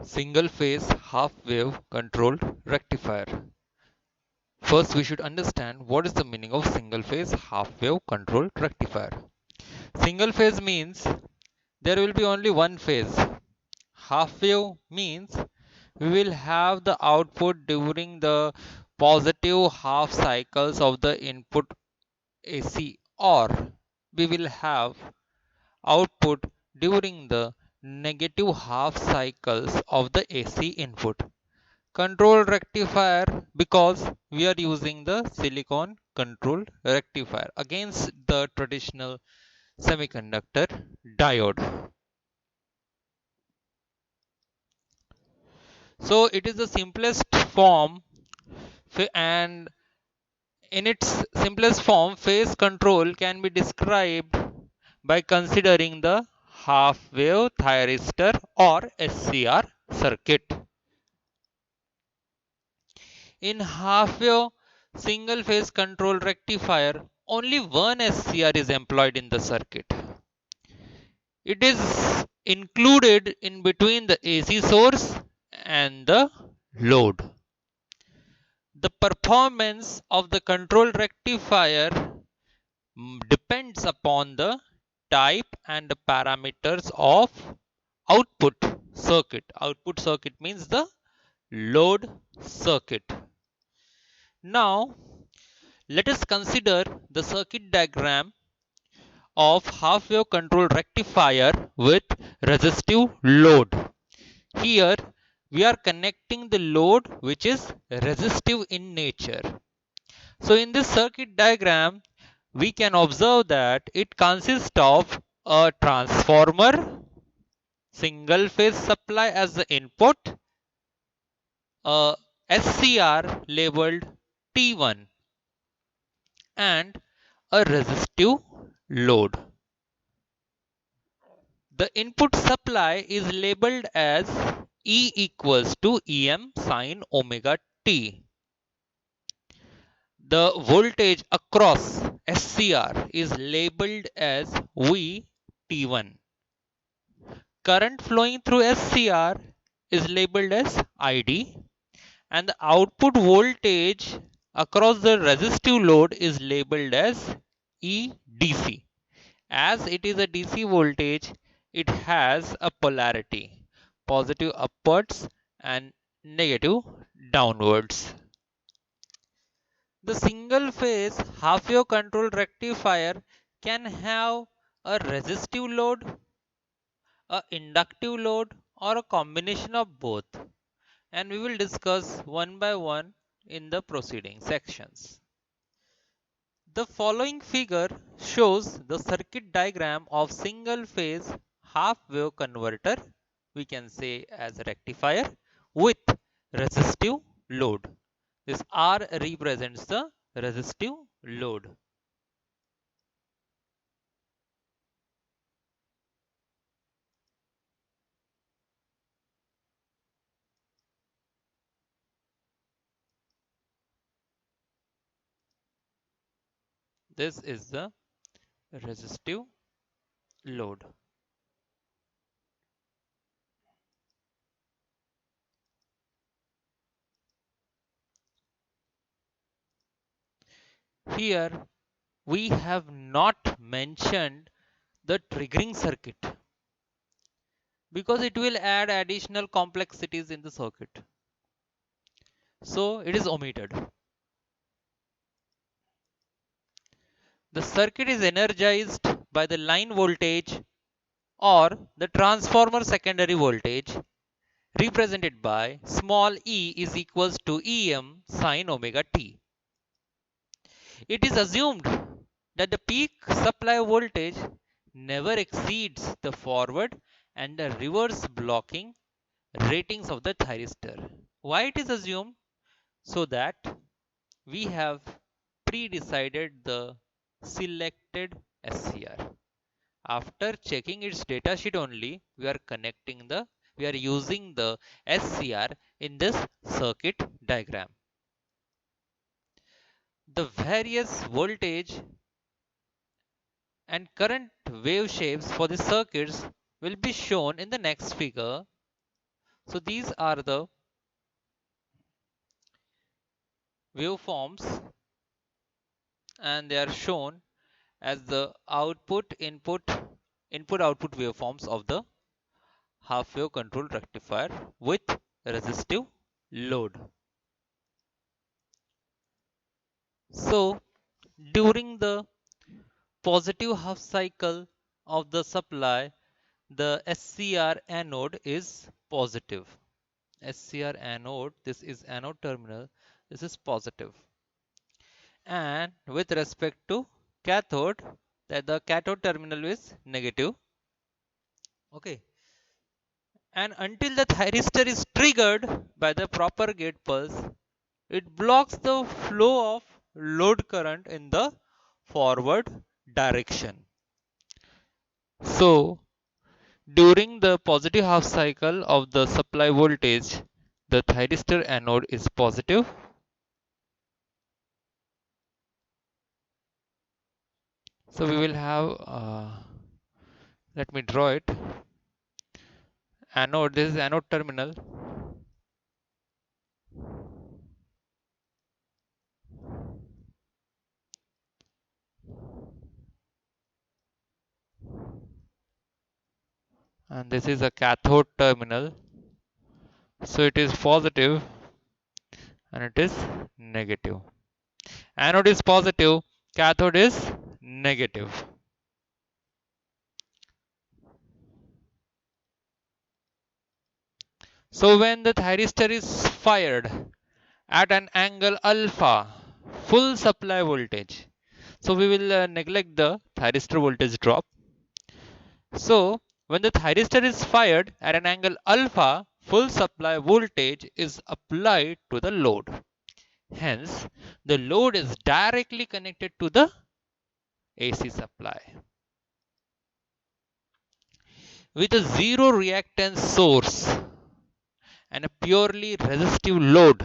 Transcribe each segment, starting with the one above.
Single phase half wave controlled rectifier. First, we should understand what is the meaning of single phase half wave controlled rectifier. Single phase means there will be only one phase. Half wave means we will have the output during the positive half cycles of the input AC, or we will have output during the negative half cycles of the AC input. Control rectifier because we are using the silicon control rectifier against the traditional semiconductor diode. So it is the simplest form, and in its simplest form phase control can be described by considering the half wave thyristor or SCR circuit. In half wave single phase control rectifier, only one SCR is employed in the circuit. It is included in between the AC source and the load. The performance of the control rectifier depends upon the type and the parameters of output circuit. Output circuit means the load circuit. Now, let us consider the circuit diagram of half wave control rectifier with resistive load. Here we are connecting the load which is resistive in nature. So in this circuit diagram we can observe that it consists of a transformer, single phase supply as the input, a SCR labeled T1, and a resistive load. The input supply is labeled as E equals to Em sine omega t. The voltage across SCR is labeled as VT1. Current flowing through SCR is labeled as ID, and the output voltage across the resistive load is labeled as EDC. As it is a DC voltage, it has a polarity, positive upwards and negative downwards. The single phase half wave control rectifier can have a resistive load, a inductive load, or a combination of both, and we will discuss one by one in the proceeding sections. The following figure shows the circuit diagram of single phase half wave converter, we can say as a rectifier, with resistive load. This R represents the resistive load. This is the resistive load. Here we have not mentioned the triggering circuit because it will add additional complexities in the circuit. So it is omitted. The circuit is energized by the line voltage or the transformer secondary voltage represented by small e is equals to Em sine omega t. It is assumed that the peak supply voltage never exceeds the forward and the reverse blocking ratings of the thyristor. Why it is assumed? So that we have pre-decided the selected SCR. After checking its datasheet only, we are using the SCR in this circuit diagram. The various voltage and current wave shapes for the circuits will be shown in the next figure. So these are the waveforms, and they are shown as the input output waveforms of the half wave control rectifier with resistive load. So during the positive half cycle of the supply, the SCR anode is positive. SCR anode, this is anode terminal, this is positive. And with respect to cathode, that the cathode terminal is negative. Okay. And until the thyristor is triggered by the proper gate pulse, it blocks the flow of load current in the forward direction. So during the positive half cycle of the supply voltage, the thyristor anode is positive. So we will have, let me draw it. Anode, this is anode terminal. And this is a cathode terminal. So it is positive and it is negative. Anode is positive, cathode is negative. So when the thyristor is fired at an angle alpha, full supply voltage. So we will neglect the thyristor voltage drop. So when the thyristor is fired at an angle alpha, full supply voltage is applied to the load. Hence, the load is directly connected to the AC supply. With a zero reactance source and a purely resistive load,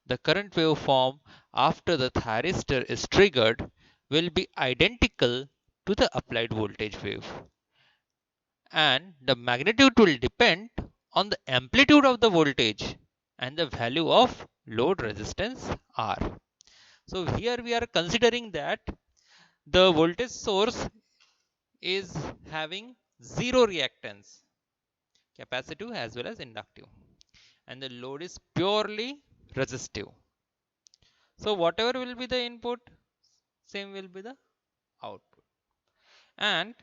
the current waveform after the thyristor is triggered will be identical to the applied voltage wave. And the magnitude will depend on the amplitude of the voltage and the value of load resistance R. So here we are considering that the voltage source is having zero reactance, capacitive as well as inductive, and the load is purely resistive. So whatever will be the input, same will be the output. And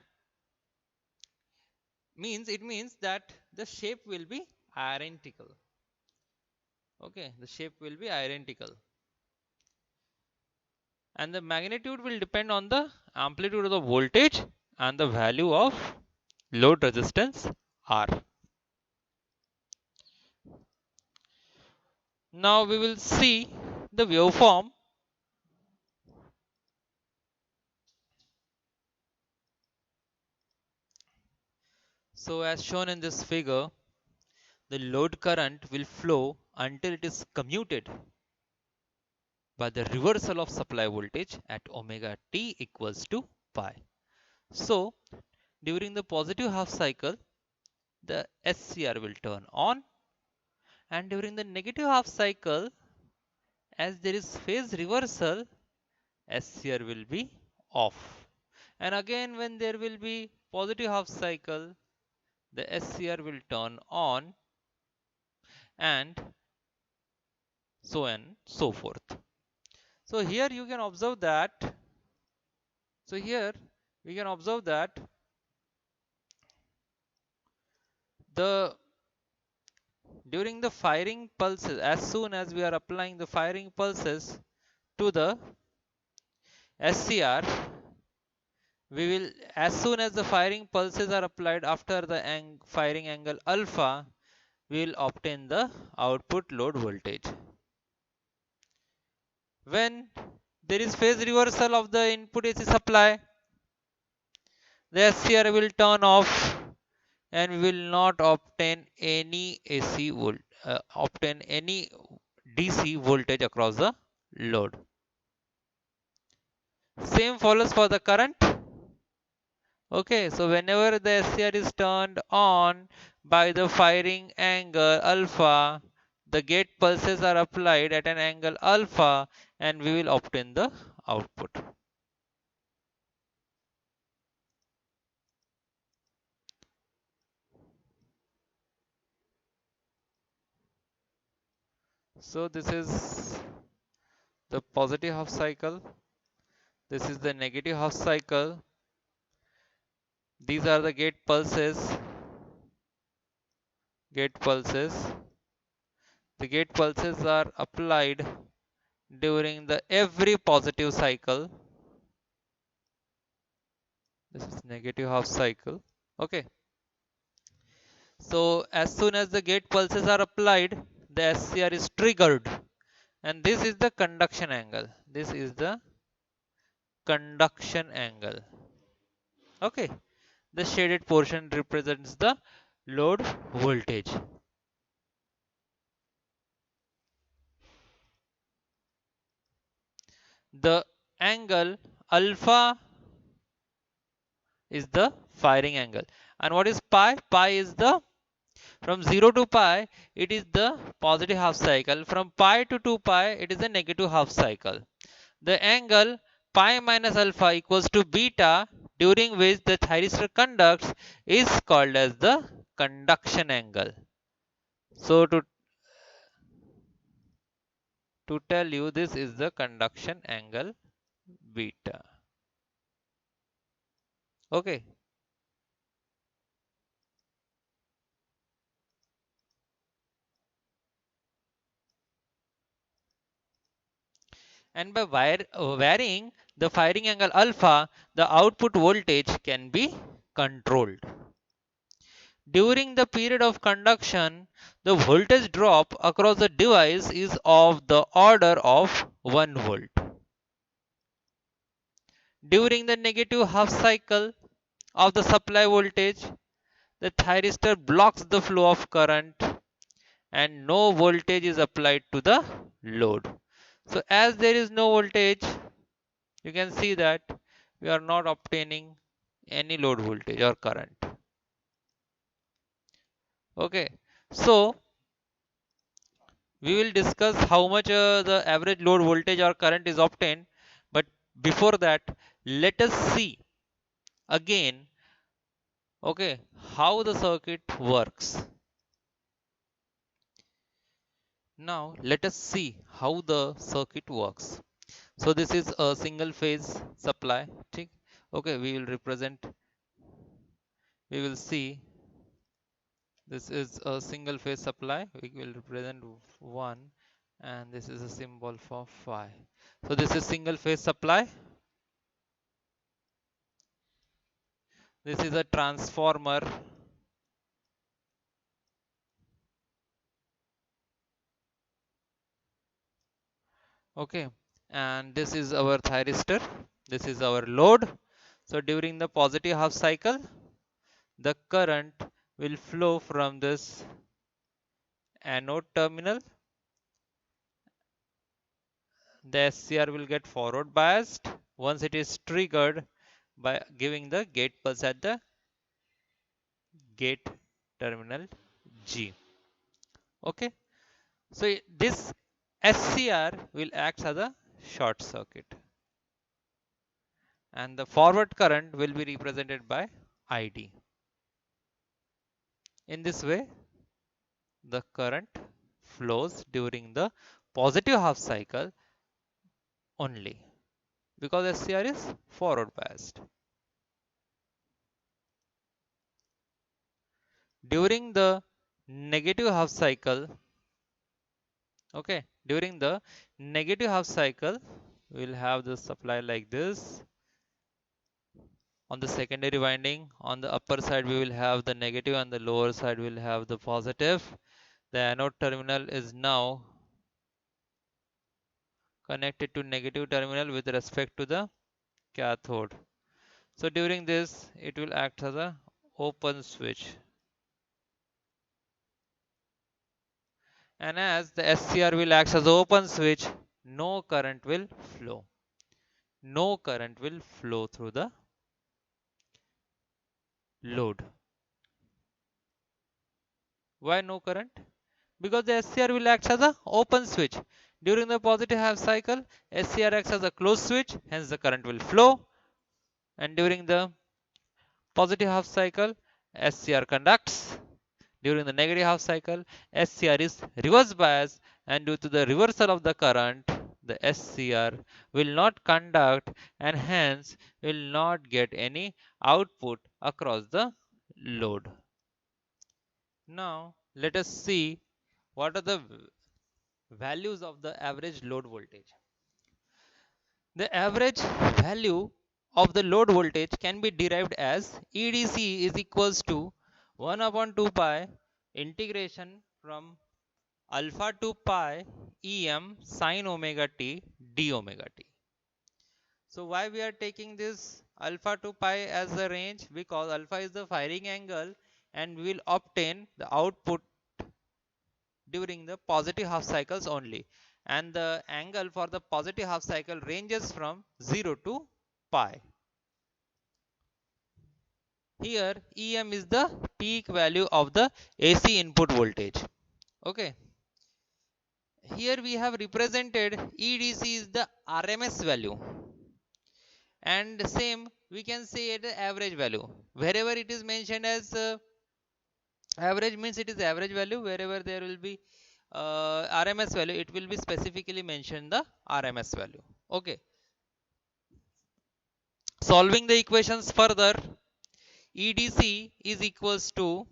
it means that the shape will be identical. Okay, the shape will be identical. And the magnitude will depend on the amplitude of the voltage and the value of load resistance R. Now we will see the waveform. So as shown in this figure, the load current will flow until it is commuted by the reversal of supply voltage at omega t equals to pi. So during the positive half cycle, the SCR will turn on, and during the negative half cycle, as there is phase reversal, SCR will be off. And again, when there will be positive half cycle, the SCR will turn on, and so on and so forth. So here you can observe that. So here we can observe that the during the firing pulses, as soon as we are applying the firing pulses to the SCR, we will, as soon as the firing pulses are applied after the firing angle alpha, we will obtain the output load voltage. When there is phase reversal of the input AC supply, the SCR will turn off and we will not obtain any obtain any DC voltage across the load. Same follows for the current. Okay, so whenever the SCR is turned on by the firing angle alpha, the gate pulses are applied at an angle alpha and we will obtain the output. So this is the positive half cycle. This is the negative half cycle. These are the gate pulses. Gate pulses. The gate pulses are applied during the every positive cycle. This is negative half cycle. Okay. So as soon as the gate pulses are applied, the SCR is triggered, and this is the conduction angle. This is the conduction angle. Okay. The shaded portion represents the load voltage. The angle alpha is the firing angle. And what is pi? Pi is the from 0 to pi, it is the positive half cycle. From pi to 2 pi, it is the negative half cycle. The angle pi minus alpha equals to beta, during which the thyristor conducts, is called as the conduction angle. So to tell you, this is the conduction angle beta. Okay. And by varying the firing angle alpha, the output voltage can be controlled. During the period of conduction, the voltage drop across the device is of the order of 1 volt. During the negative half cycle of the supply voltage, the thyristor blocks the flow of current and no voltage is applied to the load. So as there is no voltage, you can see that we are not obtaining any load voltage or current. Okay, so we will discuss how much the average load voltage or current is obtained, but before that, let us see again, okay, how the circuit works. Now let us see how the circuit works. So this is a single phase supply. Okay, we will represent, we will see this is a single phase supply. We will represent 1 and this is a symbol for phi. So this is single phase supply. This is a transformer. Okay, and this is our thyristor. This is our load. So during the positive half cycle, the current will flow from this anode terminal. The SCR will get forward biased once it is triggered by giving the gate pulse at the gate terminal G. Okay, so this SCR will act as a short circuit and the forward current will be represented by ID. In this way, the current flows during the positive half cycle only because SCR is forward biased. During the negative half cycle, okay, during the negative half cycle, we will have the supply like this. On the secondary winding, on the upper side, we will have the negative, and the lower side, we will have the positive. The anode terminal is now connected to negative terminal with respect to the cathode. So during this, it will act as a open switch. And as the SCR will act as open switch, no current will flow. No current will flow through the load. Why no current? Because the SCR will act as a open switch. During the positive half cycle, SCR acts as a closed switch, hence the current will flow. And during the positive half cycle, SCR conducts. During the negative half cycle, SCR is reverse bias, and due to the reversal of the current, the SCR will not conduct and hence will not get any output across the load. Now let us see what are the values of the average load voltage. The average value of the load voltage can be derived as EDC is equals to 1 upon 2 pi integration from alpha to pi Em sine omega t d omega t. So why we are taking this alpha to pi as the range? Because alpha is the firing angle and we will obtain the output during the positive half cycles only, and the angle for the positive half cycle ranges from 0 to pi. Here Em is the peak value of the AC input voltage. Okay, here we have represented EDC is the RMS value, and same we can say it average value. Wherever it is mentioned as average means it is average value, wherever there will be RMS value, it will be specifically mentioned the RMS value. Okay, solving the equations further, EDC is equals to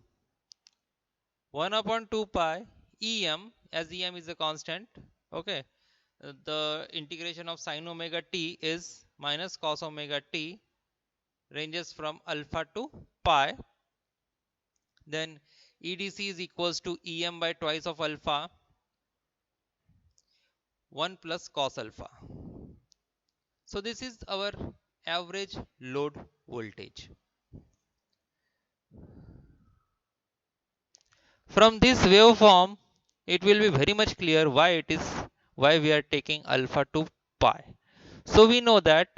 1 upon 2 pi Em, as Em is a constant. Okay, the integration of sine omega t is minus cos omega t, ranges from alpha to pi. Then EDC is equals to Em by twice of alpha 1 plus cos alpha. So this is our average load voltage. From this waveform, it will be very much clear why we are taking alpha to pi. So we know that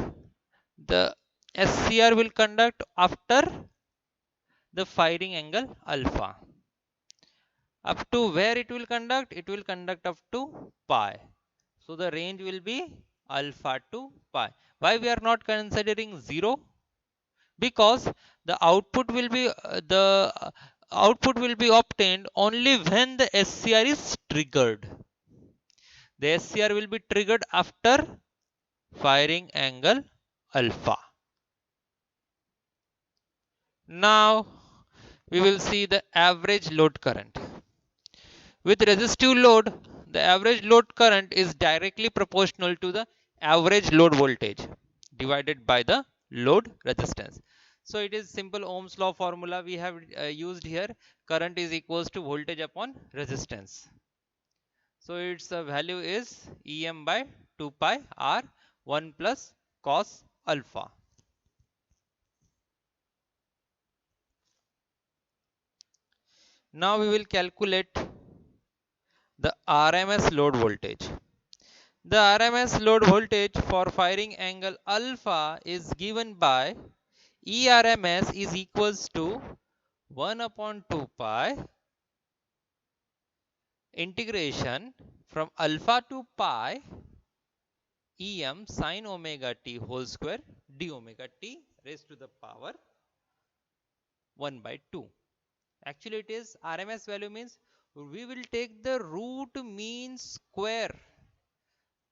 the SCR will conduct after the firing angle alpha. Up to where it will conduct? It will conduct up to pi. So the range will be alpha to pi. Why we are not considering 0? Because the output will be obtained only when the SCR is triggered. The SCR will be triggered after firing angle alpha. Now we will see the average load current. With resistive load, the average load current is directly proportional to the average load voltage divided by the load resistance. So it is simple Ohm's law formula we have used here. Current is equals to voltage upon resistance. So its value is Em by 2 pi R 1 plus cos alpha. Now we will calculate the RMS load voltage. The RMS load voltage for firing angle alpha is given by ERMS is equals to 1 upon 2 pi integration from alpha to pi Em sine omega t whole square d omega t raised to the power 1 by 2. Actually it is RMS value means we will take the root mean square.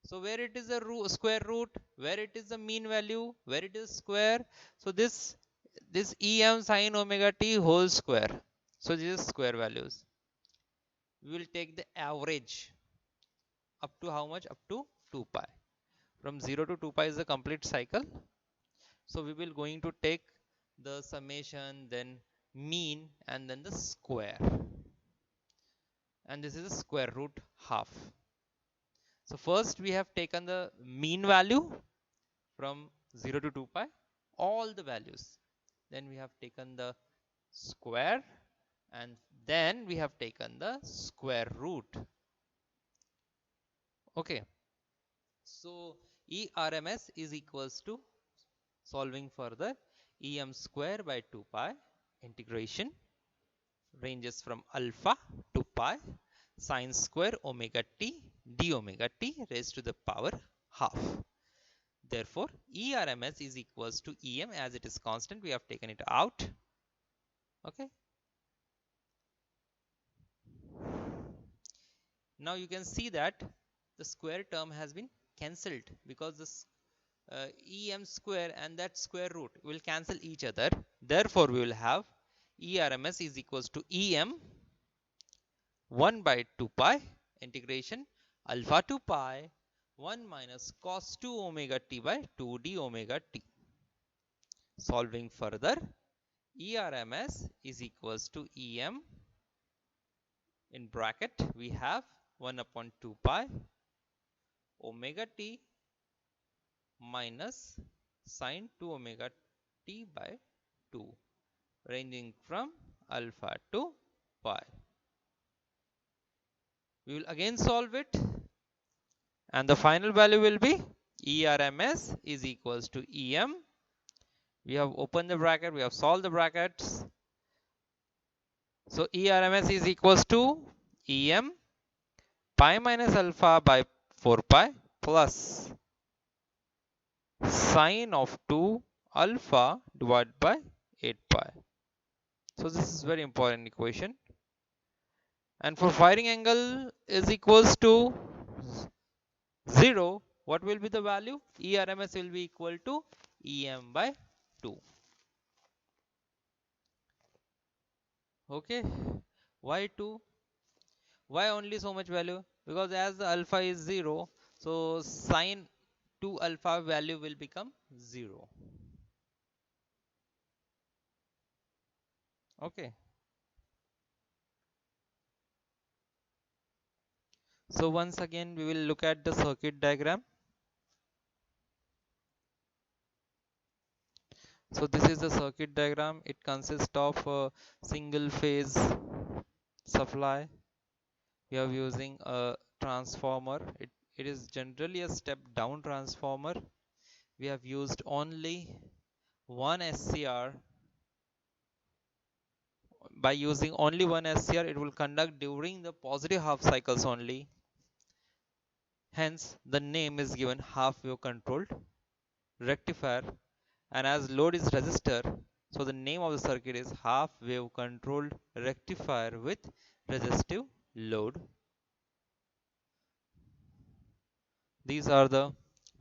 So where it is a square root, where it is the mean value, where it is square. So this Em sine omega t whole square. So this is square values. We will take the average up to how much? Up to 2 pi. From 0 to 2 pi is the complete cycle. So we will going to take the summation, then mean, and then the square. And this is the square root half. So first we have taken the mean value from 0 to 2 pi, all the values. Then we have taken the square, and then we have taken the square root. Okay. So ERMS is equals to, solving further, Em square by 2 pi integration ranges from alpha to pi sine square omega t d omega t raised to the power half. Therefore, ERMS is equals to EM, as it is constant. We have taken it out. Okay. Now you can see that the square term has been cancelled because this EM square and that square root will cancel each other. Therefore, we will have ERMS is equals to EM 1 by 2 pi integration alpha to pi 1 minus cos 2 omega t by 2d omega t. Solving further, ERMS is equals to EM, in bracket we have 1 upon 2 pi omega t minus sine 2 omega t by 2, ranging from alpha to pi. We will again solve it, and the final value will be ERMS is equals to EM. We have opened the bracket, we have solved the brackets. So ERMS is equals to EM pi minus alpha by 4 pi plus sine of 2 alpha divided by 8 pi. So this is very important equation. And for firing angle is equals to 0, what will be the value? ERMS will be equal to EM by 2. Okay. Why 2? Why only so much value? Because as the alpha is 0, so sine 2 alpha value will become 0. Okay. So once again we will look at the circuit diagram. So this is the circuit diagram. It consists of a single phase supply. We are using a transformer. It is generally a step down transformer. We have used only one SCR. By using only one SCR, it will conduct during the positive half cycles only. Hence, the name is given half wave controlled rectifier, and as load is resistor, so the name of the circuit is half wave controlled rectifier with resistive load. These are the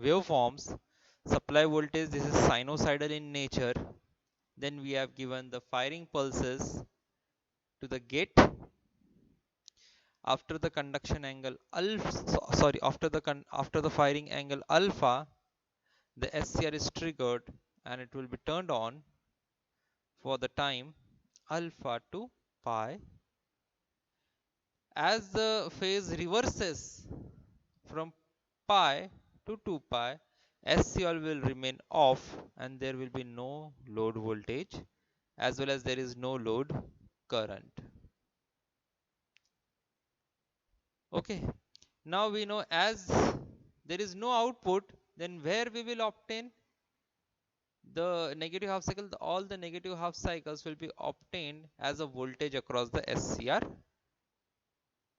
waveforms. Supply voltage, this is sinusoidal in nature. Then we have given the firing pulses to the gate. After the conduction angle after the firing angle alpha, the SCR is triggered and it will be turned on for the time alpha to pi. As the phase reverses from pi to 2 pi, SCR will remain off and there will be no load voltage, as well as there is no load current. Okay, now we know as there is no output, then where we will obtain the negative half cycle? All the negative half cycles will be obtained as a voltage across the SCR.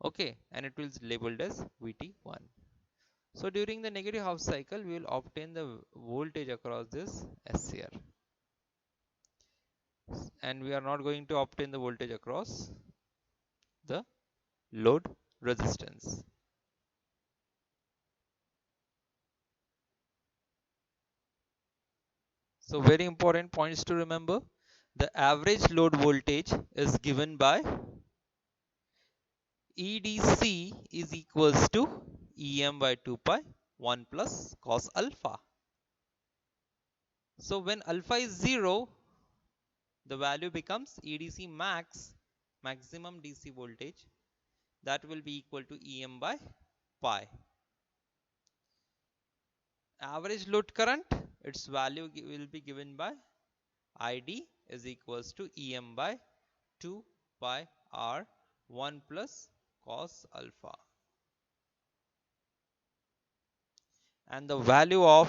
Okay, and it will be labeled as VT1. So during the negative half cycle, we will obtain the voltage across this SCR, and we are not going to obtain the voltage across the load resistance. So very important points to remember. The average load voltage is given by EDC is equals to EM by 2 pi 1 plus cos alpha. So when alpha is 0, the value becomes EDC max, maximum DC voltage, that will be equal to EM by pi. Average load current, its value will be given by ID is equals to EM by 2 pi R 1 plus cos alpha. And the value of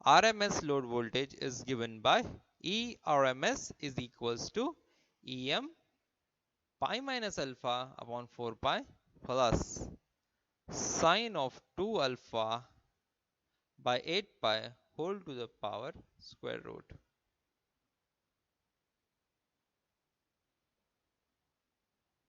RMS load voltage is given by E RMS is equals to Em pi minus alpha upon 4 pi plus sine of 2 alpha by 8 pi whole to the power square root.